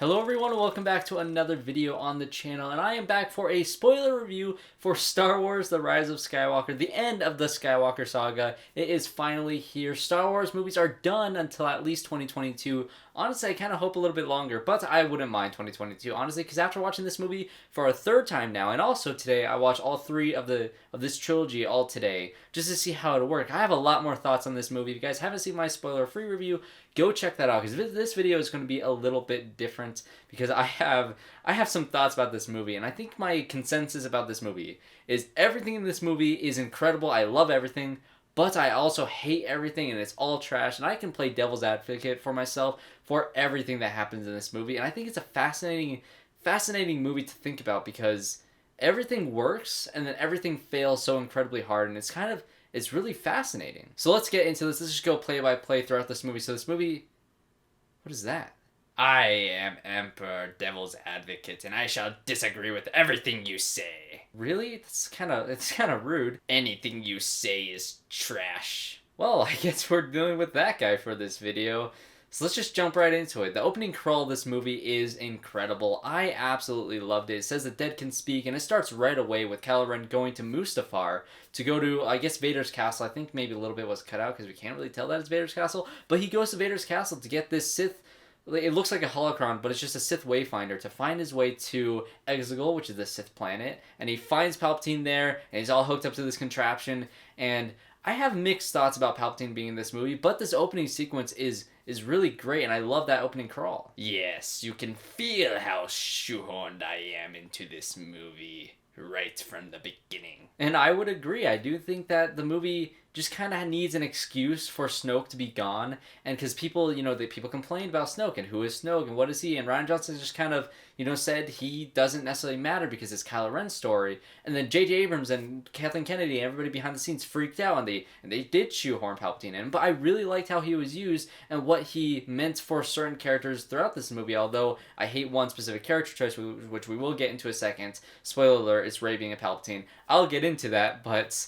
Hello everyone and welcome back to another video on the channel, and I am back for a spoiler review for Star Wars The Rise of Skywalker, the end of the Skywalker saga. It is finally here. Star Wars movies are done until at least 2022. Honestly, I kind of hope a little bit longer, but I wouldn't mind 2022, honestly, because after watching this movie for a third time now, and also today, I watched all three of this trilogy all today, just to see how it'll work. I have a lot more thoughts on this movie. If you guys haven't seen my spoiler-free review, go check that out, because this video is going to be a little bit different, because I have some thoughts about this movie, and I think my consensus about this movie is everything in this movie is incredible. I love everything, but I also hate everything, and it's all trash, and I can play devil's advocate for myself for everything that happens in this movie, and I think it's a fascinating movie to think about, because everything works, and then everything fails so incredibly hard, and it's really fascinating. So let's get into this. Let's just go play by play throughout this movie. So this movie, what is that? I am Emperor Devil's Advocate, and I shall disagree with everything you say. Really? It's kind of rude. Anything you say is trash. Well, I guess we're dealing with that guy for this video. So let's just jump right into it. The opening crawl of this movie is incredible. I absolutely loved it. It says the dead can speak, and it starts right away with Kylo Ren going to Mustafar to go to, I guess, Vader's castle. I think maybe a little bit was cut out because we can't really tell that it's Vader's castle. But he goes to Vader's castle to get this Sith. It looks like a holocron, but it's just a Sith wayfinder to find his way to Exegol, which is the Sith planet. And he finds Palpatine there, and he's all hooked up to this contraption. And I have mixed thoughts about Palpatine being in this movie, but this opening sequence is really great, and I love that opening crawl. Yes, you can feel how shoehorned I am into this movie right from the beginning. And I would agree. I do think that the movie just kind of needs an excuse for Snoke to be gone, and because people, people complained about Snoke, and who is Snoke, and what is he, and Rian Johnson just kind of, said he doesn't necessarily matter because it's Kylo Ren's story, and then J.J. Abrams and Kathleen Kennedy and everybody behind the scenes freaked out, and they did shoehorn Palpatine in, but I really liked how he was used, and what he meant for certain characters throughout this movie, although I hate one specific character choice, which we will get into a second. Spoiler alert, it's Rey being a Palpatine. I'll get into that, but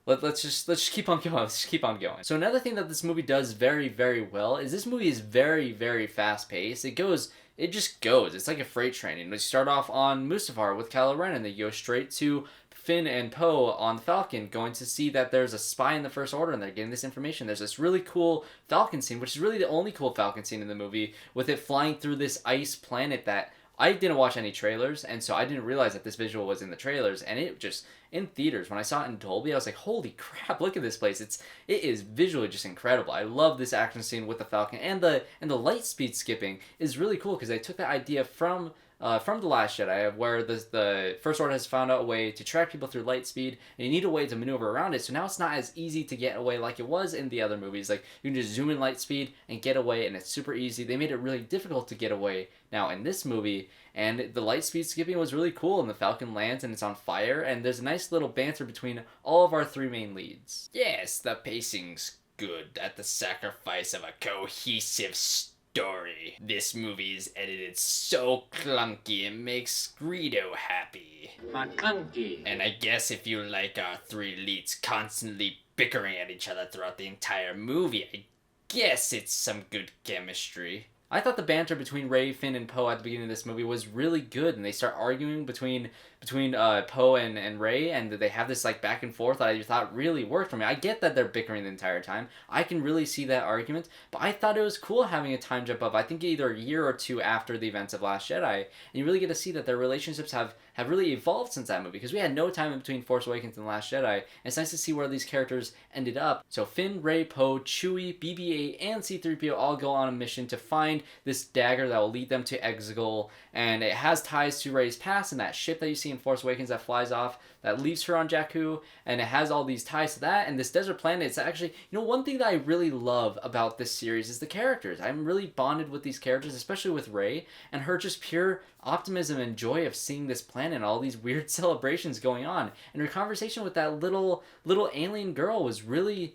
let's just keep on going. Let's just keep on going. So another thing that this movie does very, very well is this movie is very, very fast paced. It just goes. It's like a freight train. And we start off on Mustafar with Kylo Ren, and they go straight to Finn and Poe on the Falcon, going to see that there's a spy in the First Order, and they're getting this information. There's this really cool Falcon scene, which is really the only cool Falcon scene in the movie, with it flying through this ice planet that I didn't watch any trailers, and so I didn't realize that this visual was in the trailers, and it just, in theaters, when I saw it in Dolby, I was like, holy crap, look at this place. It is visually just incredible. I love this action scene with the Falcon, and the light speed skipping is really cool, because they took that idea from The Last Jedi, where the First Order has found out a way to track people through light speed, and you need a way to maneuver around it, so now it's not as easy to get away like it was in the other movies. Like, you can just zoom in light speed and get away, and it's super easy. They made it really difficult to get away now in this movie, and the light speed skipping was really cool, and the Falcon lands, and it's on fire, and there's a nice little banter between all of our three main leads. Yes, the pacing's good at the sacrifice of a cohesive story. This movie is edited so clunky it makes Greedo happy. McClunky. And I guess if you like our three leads constantly bickering at each other throughout the entire movie, I guess it's some good chemistry. I thought the banter between Rey, Finn, and Poe at the beginning of this movie was really good, and they start arguing between Poe and Rey, and they have this like back and forth that I thought really worked for me. I get that they're bickering the entire time. I can really see that argument, but I thought it was cool having a time jump up. I think either a year or two after the events of Last Jedi, and you really get to see that their relationships have really evolved since that movie, because we had no time in between Force Awakens and Last Jedi, and it's nice to see where these characters ended up. So Finn, Rey, Poe, Chewie, BB-8, and C-3PO all go on a mission to find this dagger that will lead them to Exegol, and it has ties to Rey's past and that ship that you see in Force Awakens that flies off, that leaves her on Jakku, and it has all these ties to that, and this desert planet. It's actually, one thing that I really love about this series is the characters. I'm really bonded with these characters, especially with Rey, and her just pure optimism and joy of seeing this planet and all these weird celebrations going on. And her conversation with that little alien girl was really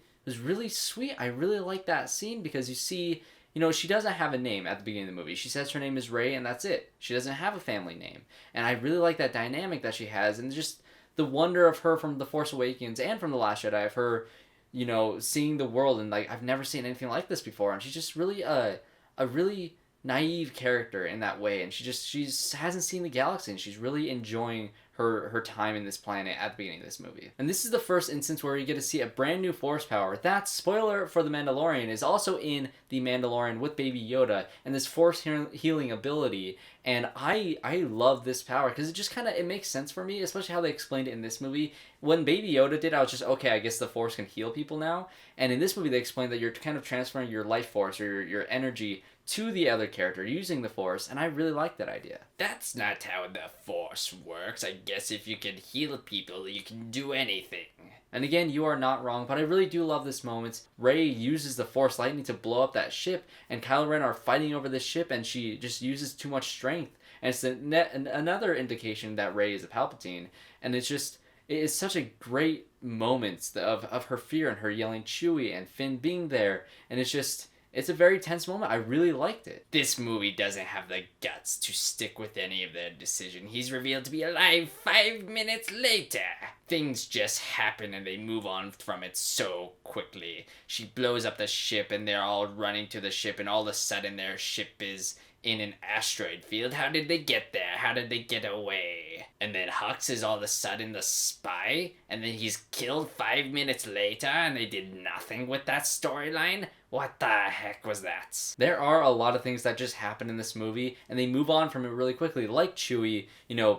sweet. I really like that scene, because you see, she doesn't have a name at the beginning of the movie. She says her name is Rey, and that's it. She doesn't have a family name. And I really like that dynamic that she has, and just the wonder of her from The Force Awakens and from The Last Jedi, of her, seeing the world, and like, I've never seen anything like this before. And she's just really a really naive character in that way, and she hasn't seen the galaxy, and she's really enjoying her time in this planet at the beginning of this movie. And this is the first instance where you get to see a brand new force power that, spoiler for The Mandalorian, is also in The Mandalorian with Baby Yoda, and this force healing ability. And I love this power because it just kind of, it makes sense for me, especially how they explained it in this movie. When Baby Yoda did, I was just, okay, I guess the force can heal people now. And in this movie, they explained that you're kind of transferring your life force or your energy to the other character using the force, and I really like that idea. That's not how the force works. I guess if you can heal people, you can do anything. And again, you are not wrong, but I really do love this moment. Rey uses the Force lightning to blow up that ship, and Kylo Ren are fighting over this ship, and she just uses too much strength. And it's another indication that Rey is a Palpatine, and it is such a great moment of her fear and her yelling Chewie and Finn being there, and it's a very tense moment. I really liked it. This movie doesn't have the guts to stick with any of their decision. He's revealed to be alive 5 minutes later. Things just happen and they move on from it so quickly. She blows up the ship and they're all running to the ship, and all of a sudden their ship is in an asteroid field. How did they get there? How did they get away? And then Hux is all of a sudden the spy, and then he's killed 5 minutes later, and they did nothing with that storyline? What the heck was that? There are a lot of things that just happen in this movie, and they move on from it really quickly, like Chewie,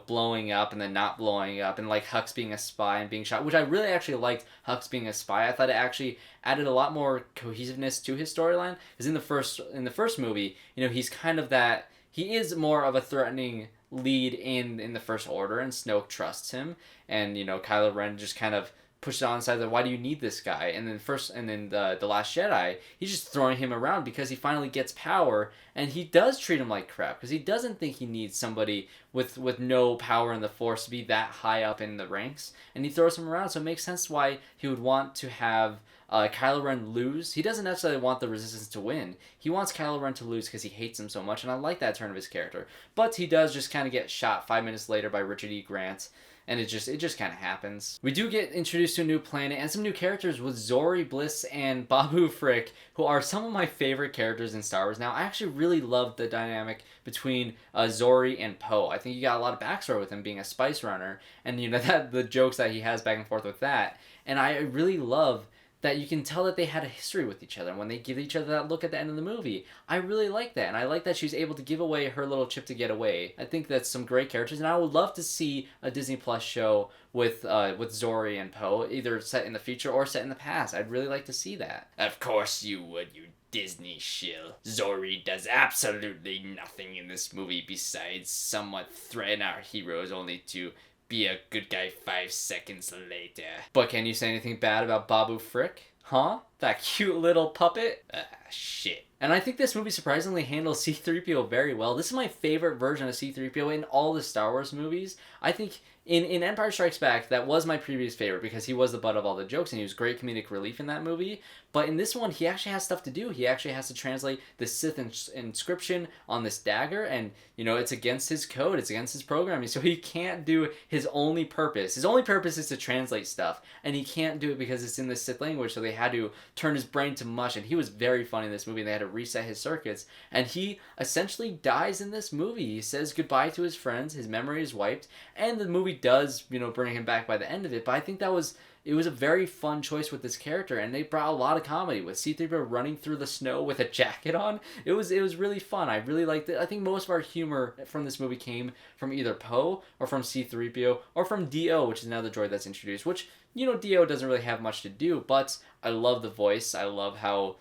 blowing up and then not blowing up, and like Hux being a spy and being shot, which I really actually liked Hux being a spy. I thought it actually added a lot more cohesiveness to his storyline, because in the first movie, he's kind of that, he is more of a threatening lead in the First Order, and Snoke trusts him, and Kylo Ren just kind of pushed it on the side that, why do you need this guy? And then the Last Jedi, he's just throwing him around because he finally gets power, and he does treat him like crap because he doesn't think he needs somebody with no power in the Force to be that high up in the ranks, and he throws him around. So it makes sense why he would want to have Kylo Ren lose. He doesn't necessarily want the Resistance to win. He wants Kylo Ren to lose because he hates him so much, and I like that turn of his character. But he does just kind of get shot 5 minutes later by Richard E. Grant, and it just kind of happens. We do get introduced to a new planet and some new characters with ZORII, BLISS, and Babu Frick, who are some of my favorite characters in Star Wars. Now, I actually really loved the dynamic between ZORII and Poe. I think you got a lot of backstory with him being a spice runner, and that the jokes that he has back and forth with that. And I really love that you can tell that they had a history with each other, and when they give each other that look at the end of the movie, I really like that, and I like that she's able to give away her little chip to get away. I think that's some great characters, and I would love to see a Disney Plus show with ZORII and Poe, either set in the future or set in the past. I'd really like to see that. Of course you would, you Disney shill. ZORII does absolutely nothing in this movie besides somewhat threaten our heroes, only to be a good guy 5 seconds later. But can you say anything bad about Babu Frick? Huh? That cute little puppet? Shit. And I think this movie surprisingly handles C-3PO very well. This is my favorite version of C-3PO in all the Star Wars movies. I think in Empire Strikes Back, that was my previous favorite because he was the butt of all the jokes and he was great comedic relief in that movie. But in this one, he actually has stuff to do. He actually has to translate the Sith inscription on this dagger, and it's against his code, it's against his programming, so he can't do his only purpose. His only purpose is to translate stuff, and he can't do it because it's in the Sith language, so they had to turn his brain to mush, and he was very funny in this movie, and they had to reset his circuits, and he essentially dies in this movie. He says goodbye to his friends, his memory is wiped, and the movie does, bring him back by the end of it, but I think it was a very fun choice with this character, and they brought a lot of comedy with C-3PO running through the snow with a jacket on. It was really fun. I really liked it. I think most of our humor from this movie came from either Poe or from C-3PO or from D-O, which is another droid that's introduced, which, D-O doesn't really have much to do, but I love the voice. I love how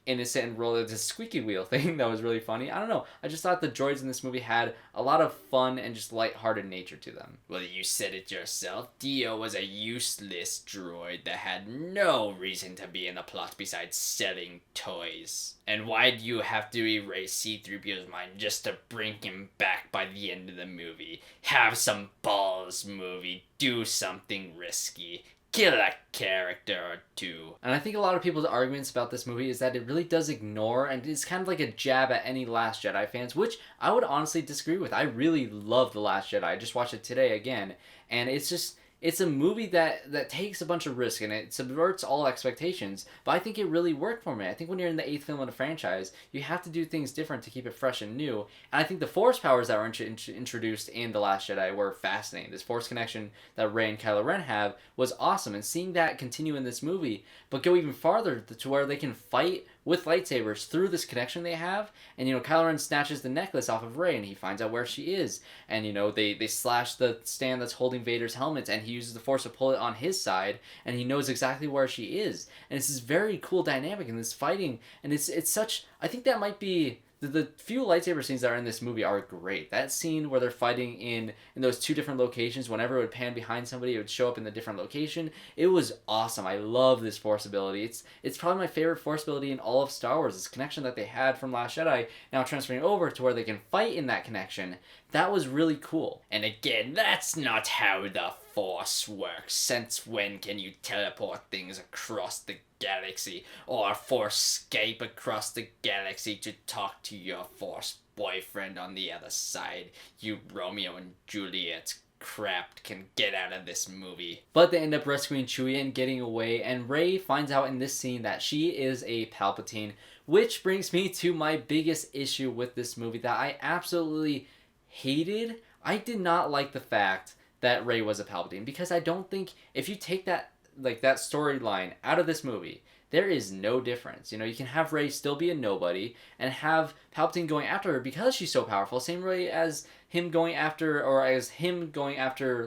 innocent and roll the squeaky wheel thing that was really funny. I don't know. I just thought the droids in this movie had a lot of fun and just lighthearted nature to them. Well, you said it yourself. Dio was a useless droid that had no reason to be in the plot besides selling toys. And why do you have to erase C-3PO's mind just to bring him back by the end of the movie? Have some balls, movie. Do something risky. Kill a character or two. And I think a lot of people's arguments about this movie is that it really does ignore, and it's kind of like a jab at any Last Jedi fans, which I would honestly disagree with. I really love The Last Jedi. I just watched it today again, and it's it's a movie that takes a bunch of risk and it subverts all expectations, but I think it really worked for me. I think when you're in the 8th film in a franchise, you have to do things different to keep it fresh and new. And I think the Force powers that were introduced in The Last Jedi were fascinating. This Force connection that Rey and Kylo Ren have was awesome, and seeing that continue in this movie, but go even farther to where they can fight with lightsabers through this connection they have. And Kylo Ren snatches the necklace off of Rey and he finds out where she is, and they slash the stand that's holding Vader's helmet, and he uses the Force to pull it on his side, and he knows exactly where she is. And it's this very cool dynamic in this fighting, and it's such, I think that might be the few lightsaber scenes that are in this movie are great. That scene where they're fighting in those 2 different locations, whenever it would pan behind somebody, it would show up in the different location. It was awesome. I love this Force ability. It's probably my favorite Force ability in all of Star Wars. This connection that they had from Last Jedi, now transferring over to where they can fight in that connection. That was really cool. And again, that's not how the Force works. Since when can you teleport things across the galaxy or Force-scape across the galaxy to talk to your Force boyfriend on the other side? You Romeo and Juliet crap can get out of this movie. But they end up rescuing Chewie and getting away, and Rey finds out in this scene that she is a Palpatine, which brings me to my biggest issue with this movie that I absolutely hated. I did not like the fact that Rey was a Palpatine, because I don't think if you take that storyline out of this movie, there is no difference. You can have Rey still be a nobody and have Palpatine going after her because she's so powerful, same way as him going after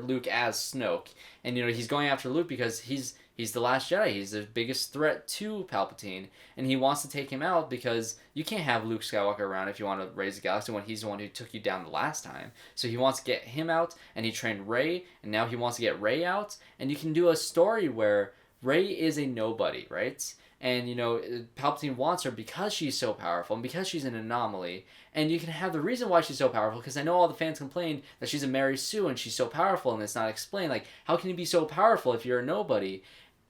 Luke as Snoke. And he's going after Luke because he's the Last Jedi. He's the biggest threat to Palpatine, and he wants to take him out because you can't have Luke Skywalker around if you want to raise the galaxy when he's the one who took you down the last time. So he wants to get him out, and he trained Rey, and now he wants to get Rey out, and you can do a story where Rey is a nobody, right? And, Palpatine wants her because she's so powerful and because she's an anomaly. And you can have the reason why she's so powerful, because I know all the fans complained that she's a Mary Sue and she's so powerful and it's not explained. Like, how can you be so powerful if you're a nobody?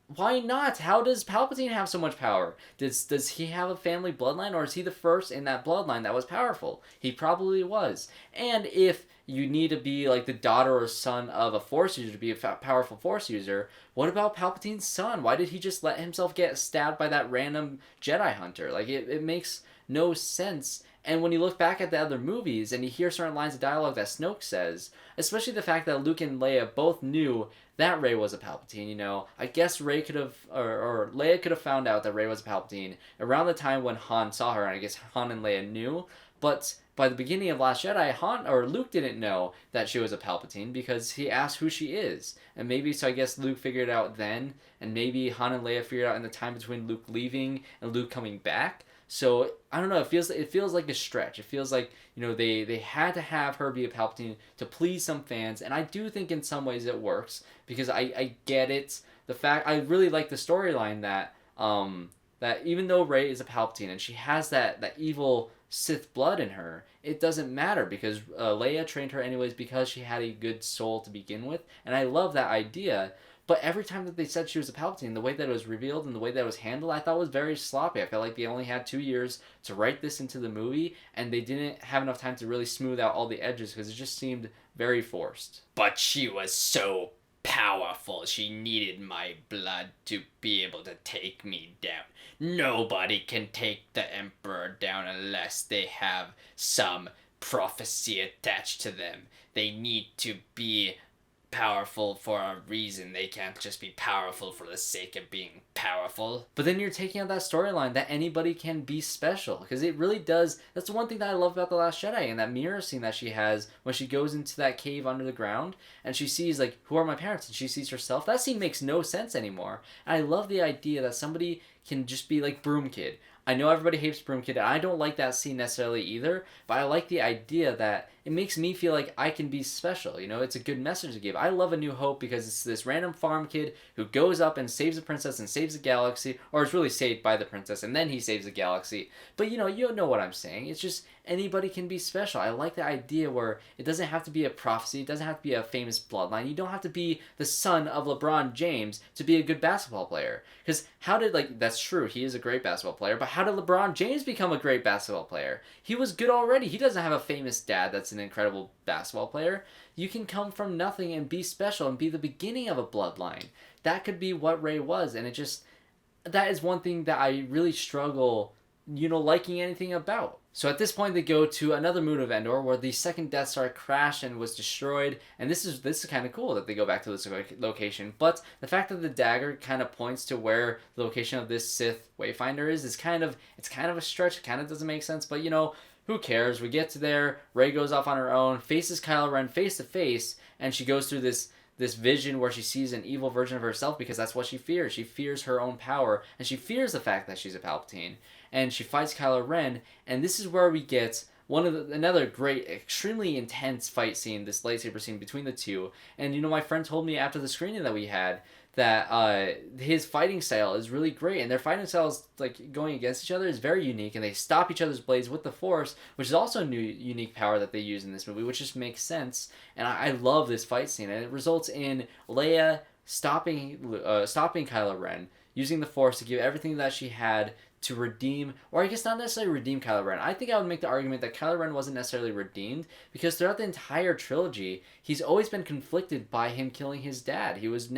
Why not? How does Palpatine have so much power? Does he have a family bloodline, or is he the first in that bloodline that was powerful? He probably was. And if you need to be like the daughter or son of a Force user to be a powerful Force user, what about Palpatine's son? Why did he just let himself get stabbed by that random Jedi hunter? Like, it makes no sense. And when you look back at the other movies and you hear certain lines of dialogue that Snoke says, especially the fact that Luke and Leia both knew that Rey was a Palpatine, I guess Rey could have, or Leia could have found out that Rey was a Palpatine around the time when Han saw her, and I guess Han and Leia knew, but by the beginning of Last Jedi, Luke didn't know that she was a Palpatine because he asked who she is. And so I guess Luke figured it out then, and maybe Han and Leia figured it out in the time between Luke leaving and Luke coming back. So, I don't know, it feels like a stretch. It feels like, they had to have her be a Palpatine to please some fans, and I do think in some ways it works, because I get it. I really like the storyline that even though Rey is a Palpatine and she has that evil Sith blood in her, it doesn't matter, because Leia trained her anyways because she had a good soul to begin with, and I love that idea. But every time that they said she was a Palpatine, the way that it was revealed and the way that it was handled, I thought was very sloppy. I felt like they only had 2 years to write this into the movie, and they didn't have enough time to really smooth out all the edges, because it just seemed very forced. But she was so powerful, she needed my blood to be able to take me down. Nobody can take the Emperor down unless they have some prophecy attached to them. They need to be powerful for a reason. They can't just be powerful for the sake of being powerful. But then you're taking out that storyline that anybody can be special, because it really does. That's the one thing that I love about The Last Jedi, and that mirror scene that she has when she goes into that cave under the ground and she sees, like, who are my parents, and she sees herself. That scene makes no sense anymore. And I love the idea that somebody can just be like Broom Kid. I know everybody hates Broom Kid, and I don't like that scene necessarily either, but I like the idea that it makes me feel like I can be special. It's a good message to give. I love A New Hope because it's this random farm kid who goes up and saves the princess and saves the galaxy, or is really saved by the princess, and then he saves the galaxy. But you know what I'm saying. It's just, anybody can be special. I like the idea where it doesn't have to be a prophecy, it doesn't have to be a famous bloodline. You don't have to be the son of LeBron James to be a good basketball player. Because how did, like, that's true, he is a great basketball player, but how did LeBron James become a great basketball player? He was good already. He doesn't have a famous dad that's an incredible basketball player. You can come from nothing and be special and be the beginning of a bloodline. That could be what Rey was, and it just, that is one thing that I really struggle, liking anything about. So at this point, they go to another moon of Endor where the second Death Star crashed and was destroyed. And this is kind of cool that they go back to this location. But the fact that the dagger kind of points to where the location of this Sith Wayfinder is kind of a stretch. It kind of doesn't make sense. But who cares? We get to there. Rey goes off on her own, faces Kylo Ren face to face, and she goes through this vision where she sees an evil version of herself because that's what she fears. She fears her own power, and she fears the fact that she's a Palpatine. And she fights Kylo Ren, and this is where we get another great, extremely intense fight scene, this lightsaber scene between the two. And my friend told me after the screening that we had that his fighting style is really great, and their fighting styles, like, going against each other, is very unique, and they stop each other's blades with the Force, which is also a new unique power that they use in this movie, which just makes sense. And I love this fight scene, and it results in Leia stopping Kylo Ren, using the Force to give everything that she had to redeem, or I guess not necessarily redeem Kylo Ren. I think I would make the argument that Kylo Ren wasn't necessarily redeemed, because throughout the entire trilogy, he's always been conflicted by him killing his dad. He was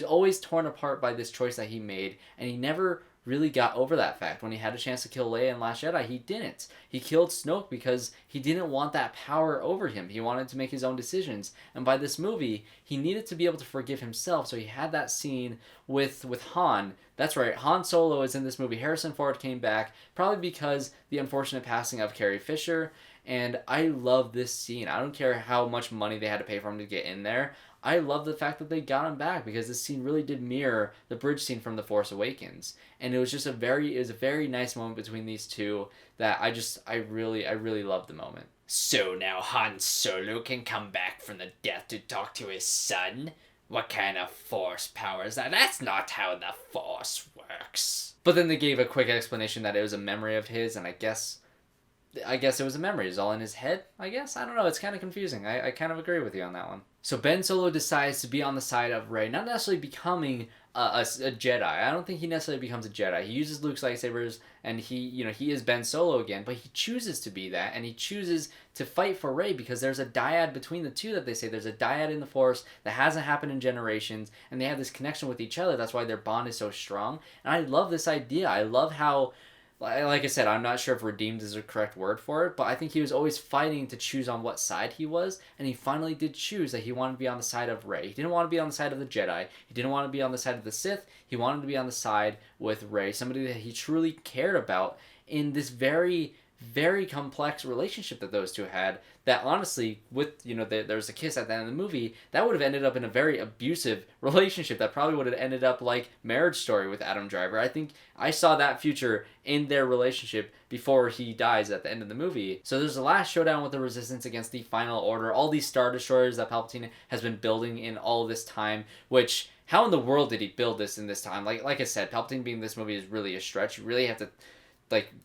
always torn apart by this choice that he made, and he never really got over that fact. When he had a chance to kill Leia in Last Jedi, he didn't. He killed Snoke because he didn't want that power over him. He wanted to make his own decisions. And by this movie, he needed to be able to forgive himself, so he had that scene with Han. That's right, Han Solo is in this movie. Harrison Ford came back, probably because the unfortunate passing of Carrie Fisher, and I love this scene. I don't care how much money they had to pay for him to get in there. I love the fact that they got him back, because this scene really did mirror the bridge scene from The Force Awakens. And it was just a very nice moment between these two that I really loved the moment. So now Han Solo can come back from the death to talk to his son? What kind of Force power is that? That's not how the Force works. But then they gave a quick explanation that it was a memory of his, and I guess it was a memory. It was all in his head, I guess? I don't know. It's kind of confusing. I kind of agree with you on that one. So Ben Solo decides to be on the side of Rey, not necessarily becoming a Jedi. I don't think he necessarily becomes a Jedi. He uses Luke's lightsabers, and he is Ben Solo again, but he chooses to be that, and he chooses to fight for Rey because there's a dyad between the two that they say. There's a dyad in the Force that hasn't happened in generations, and they have this connection with each other. That's why their bond is so strong. And I love this idea. I love how, like I said, I'm not sure if redeemed is the correct word for it, but I think he was always fighting to choose on what side he was, and he finally did choose that he wanted to be on the side of Rey. He didn't want to be on the side of the Jedi. He didn't want to be on the side of the Sith. He wanted to be on the side with Rey, somebody that he truly cared about in this very, very complex relationship that those two had, that honestly, with, there was a kiss at the end of the movie, that would have ended up in a very abusive relationship that probably would have ended up like Marriage Story with Adam Driver. I think I saw that future in their relationship before he dies at the end of the movie. So there's the last showdown with the Resistance against the Final Order, all these Star Destroyers that Palpatine has been building in all of this time, which, how in the world did he build this in this time? Like I said, Palpatine being in this movie is really a stretch. You really have to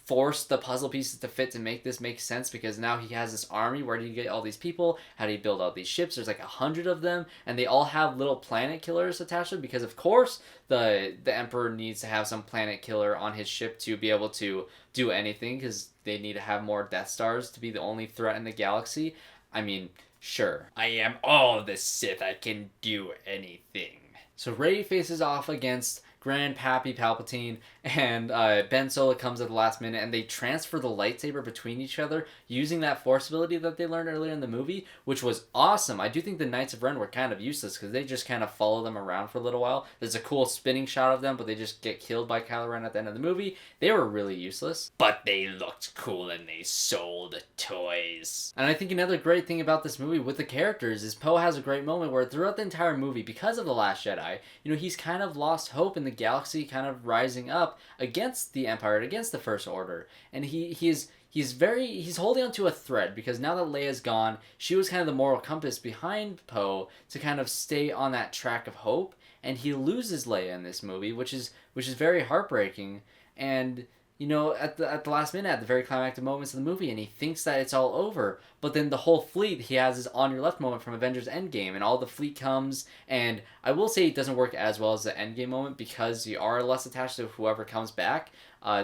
force the puzzle pieces to fit to make this make sense, because now he has this army. Where do you get all these people? How do you build all these ships? There's 100 of them, and they all have little planet killers attached to them, because of course the Emperor needs to have some planet killer on his ship to be able to do anything, because they need to have more Death Stars to be the only threat in the galaxy. I mean, sure. I am all the Sith. I can do anything. So Rey faces off against Grandpappy Palpatine, and Ben Solo comes at the last minute, and they transfer the lightsaber between each other using that Force ability that they learned earlier in the movie, which was awesome. I do think the Knights of Ren were kind of useless because they just kind of follow them around for a little while. There's a cool spinning shot of them, but they just get killed by Kylo Ren at the end of the movie. They were really useless. But they looked cool and they sold toys. And I think another great thing about this movie with the characters is Poe has a great moment where throughout the entire movie, because of The Last Jedi, he's kind of lost hope in the galaxy kind of rising up against the Empire, against the First Order, and he's holding onto a thread, because now that Leia's gone, she was kind of the moral compass behind Poe to kind of stay on that track of hope, and he loses Leia in this movie, which is very heartbreaking. And at the last minute, at the very climactic moments of the movie, and he thinks that it's all over. But then the whole fleet, he has his on your left moment from Avengers Endgame, and all the fleet comes, and I will say it doesn't work as well as the Endgame moment because you are less attached to whoever comes back.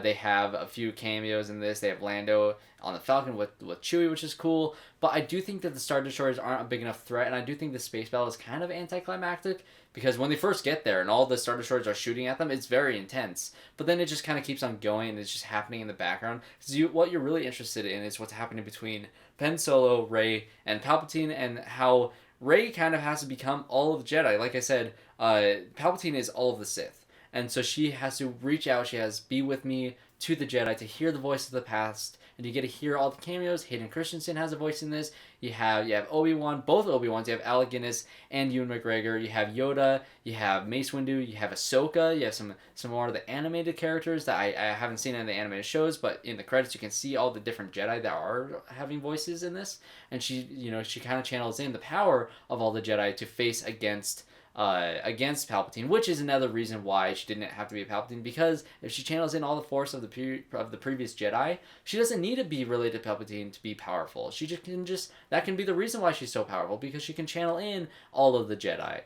They have a few cameos in this. They have Lando on the Falcon with Chewie, which is cool. But I do think that the Star Destroyers aren't a big enough threat, and I do think the space battle is kind of anticlimactic because when they first get there and all the Star Destroyers are shooting at them, it's very intense. But then it just kind of keeps on going, and it's just happening in the background. So what you're really interested in is what's happening between Ben Solo, Rey, and Palpatine, and how Rey kind of has to become all of the Jedi. Like I said, Palpatine is all of the Sith. And so she has to reach out, she has be with me to the Jedi to hear the voice of the past, and you get to hear all the cameos. Hayden Christensen has a voice in this. You have Obi-Wan, both Obi-Wans. You have Alec Guinness and Ewan McGregor. You have Yoda. You have Mace Windu. You have Ahsoka. You have some more of the animated characters that I haven't seen in the animated shows, but in the credits you can see all the different Jedi that are having voices in this. And she kind of channels in the power of all the Jedi to face against Palpatine, which is another reason why she didn't have to be a Palpatine, because if she channels in all the force of the previous Jedi, she doesn't need to be related to Palpatine to be powerful. She that can be the reason why she's so powerful, because she can channel in all of the Jedi.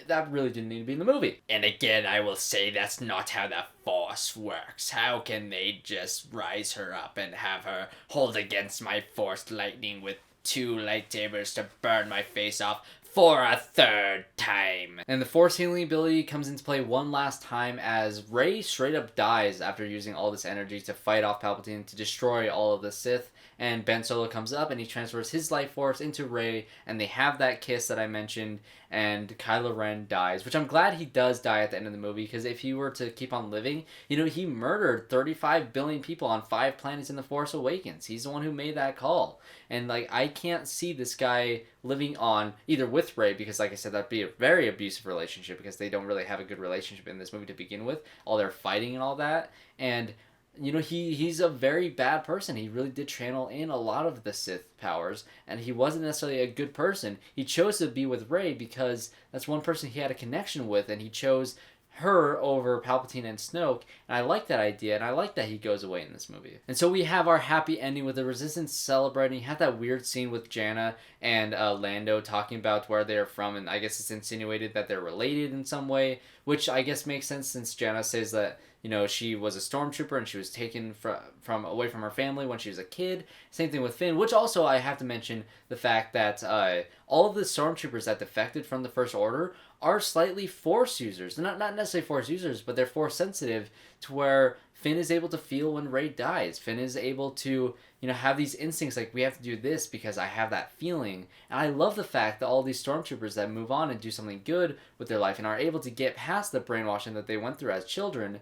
That really didn't need to be in the movie. And again, I will say that's not how the Force works. How can they just rise her up and have her hold against my Force lightning with 2 lightsabers to burn my face off for a 3rd time? And the Force healing ability comes into play one last time as Rey straight up dies after using all this energy to fight off Palpatine to destroy all of the Sith. And Ben Solo comes up and he transfers his life force into Rey, and they have that kiss that I mentioned, and Kylo Ren dies, which I'm glad he does die at the end of the movie, because if he were to keep on living, he murdered 35 billion people on 5 planets in The Force Awakens. He's the one who made that call. And I can't see this guy living on either with Rey, because like I said, that'd be a very abusive relationship, because they don't really have a good relationship in this movie to begin with. All their fighting and all that. And he's a very bad person. He really did channel in a lot of the Sith powers, and he wasn't necessarily a good person. He chose to be with Rey because that's one person he had a connection with, and he chose her over Palpatine and Snoke, and I like that idea, and I like that he goes away in this movie. And so we have our happy ending with the Resistance celebrating. You have that weird scene with JANNAH and Lando talking about where they're from, and I guess it's insinuated that they're related in some way, which I guess makes sense since JANNAH says that she was a stormtrooper and she was taken from away from her family when she was a kid. Same thing with Finn, which also I have to mention the fact that all of the stormtroopers that defected from the First Order are slightly Force users. They're not necessarily Force users, but they're Force sensitive, to where Finn is able to feel when Rey dies. Finn is able to, have these instincts like, we have to do this because I have that feeling. And I love the fact that all these stormtroopers that move on and do something good with their life and are able to get past the brainwashing that they went through as children,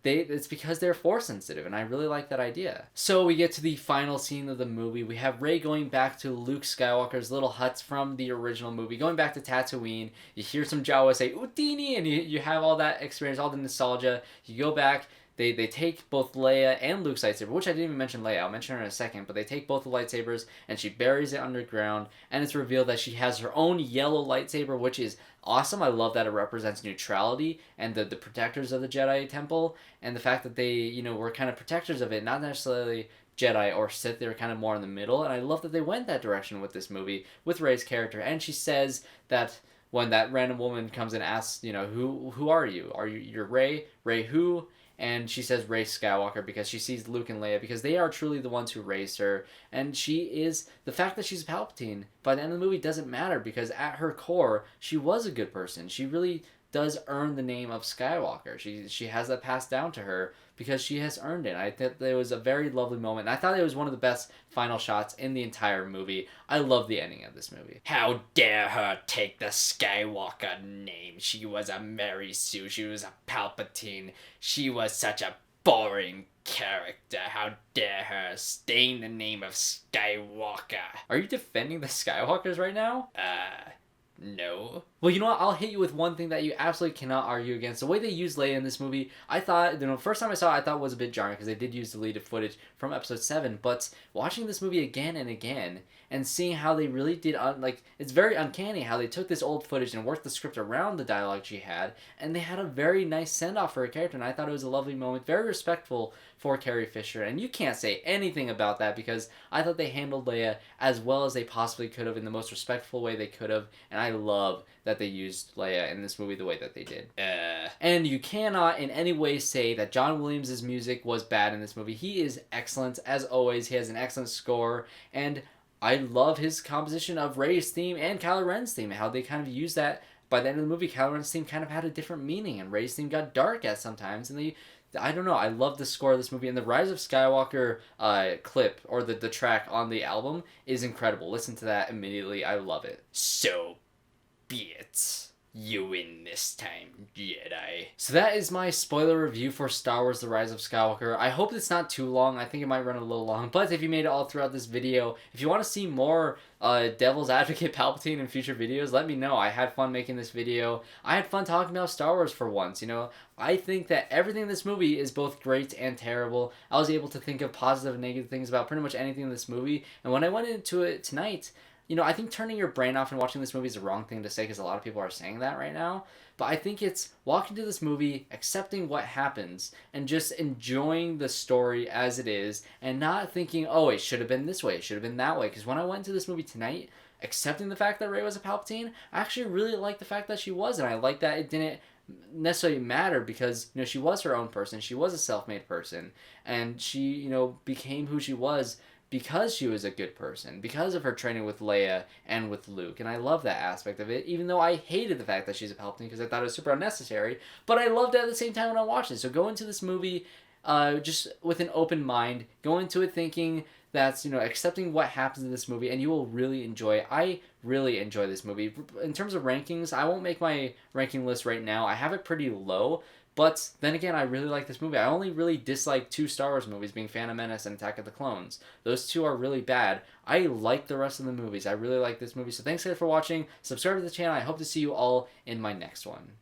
it's because they're Force sensitive, and I really like that idea. So we get to the final scene of the movie. We have Rey going back to Luke Skywalker's little huts from the original movie, going back to Tatooine. You hear some Jawa say "Utini," and you have all that experience, all the nostalgia. You go back. They take both Leia and Luke's lightsaber, which I didn't even mention Leia. I'll mention her in a second, but they take both the lightsabers and she buries it underground, and it's revealed that she has her own yellow lightsaber, which is awesome. I love that it represents neutrality and the protectors of the Jedi Temple, and the fact that they, were kind of protectors of it, not necessarily Jedi or Sith. They were kind of more in the middle, and I love that they went that direction with this movie, with Rey's character. And she says that when that random woman comes and asks, who are you? You're Rey? Rey who? And she says Rey Skywalker because she sees Luke and Leia, because they are truly the ones who raised her. And the fact that she's a Palpatine by the end of the movie doesn't matter, because at her core, she was a good person. She really does earn the name of Skywalker. She has that passed down to her because she has earned it. I thought it was a very lovely moment. And I thought it was one of the best final shots in the entire movie. I love the ending of this movie. How dare her take the Skywalker name? She was a Mary Sue. She was a Palpatine. She was such a boring character. How dare her stain the name of Skywalker? Are you defending the Skywalkers right now? No. Well, you know what? I'll hit you with one thing that you absolutely cannot argue against. The way they used Leia in this movie, I thought, first time I saw it, I thought it was a bit jarring because they did use deleted footage from episode 7. But watching this movie again and again and seeing how they really did, it's very uncanny how they took this old footage and worked the script around the dialogue she had. And they had a very nice send-off for her character. And I thought it was a lovely moment, very respectful for Carrie Fisher. And you can't say anything about that because I thought they handled Leia as well as they possibly could have in the most respectful way they could have. And I love that they used Leia in this movie the way that they did. And you cannot in any way say that John Williams' music was bad in this movie. He is excellent, as always. He has an excellent score, and I love his composition of Rey's theme and Kylo Ren's theme, how they kind of use that. By the end of the movie, Kylo Ren's theme kind of had a different meaning, and Rey's theme got dark at sometimes, and I don't know, I love the score of this movie, and the Rise of Skywalker clip, or the track on the album, is incredible. Listen to that immediately, I love it. So be it. You win this time, Jedi. So that is my spoiler review for Star Wars The Rise of Skywalker. I hope it's not too long. I think it might run a little long. But if you made it all throughout this video, if you want to see more Devil's Advocate Palpatine in future videos, let me know. I had fun making this video. I had fun talking about Star Wars for once, I think that everything in this movie is both great and terrible. I was able to think of positive and negative things about pretty much anything in this movie. And when I went into it tonight, I think turning your brain off and watching this movie is the wrong thing to say because a lot of people are saying that right now. But I think it's walking to this movie, accepting what happens, and just enjoying the story as it is, and not thinking, oh, it should have been this way, it should have been that way. Because when I went to this movie tonight, accepting the fact that Rey was a Palpatine, I actually really liked the fact that she was, and I liked that it didn't necessarily matter because, she was her own person, she was a self-made person, and she, became who she was because she was a good person, because of her training with Leia and with Luke. And I love that aspect of it, even though I hated the fact that she's a Palpatine because I thought it was super unnecessary. But I loved it at the same time when I watched it. So go into this movie just with an open mind. Go into it thinking that's, accepting what happens in this movie, and you will really enjoy it. I really enjoy this movie. In terms of rankings, I won't make my ranking list right now. I have it pretty low. But then again, I really like this movie. I only really dislike 2 Star Wars movies, being Phantom Menace and Attack of the Clones. Those 2 are really bad. I like the rest of the movies. I really like this movie. So thanks guys for watching. Subscribe to the channel. I hope to see you all in my next one.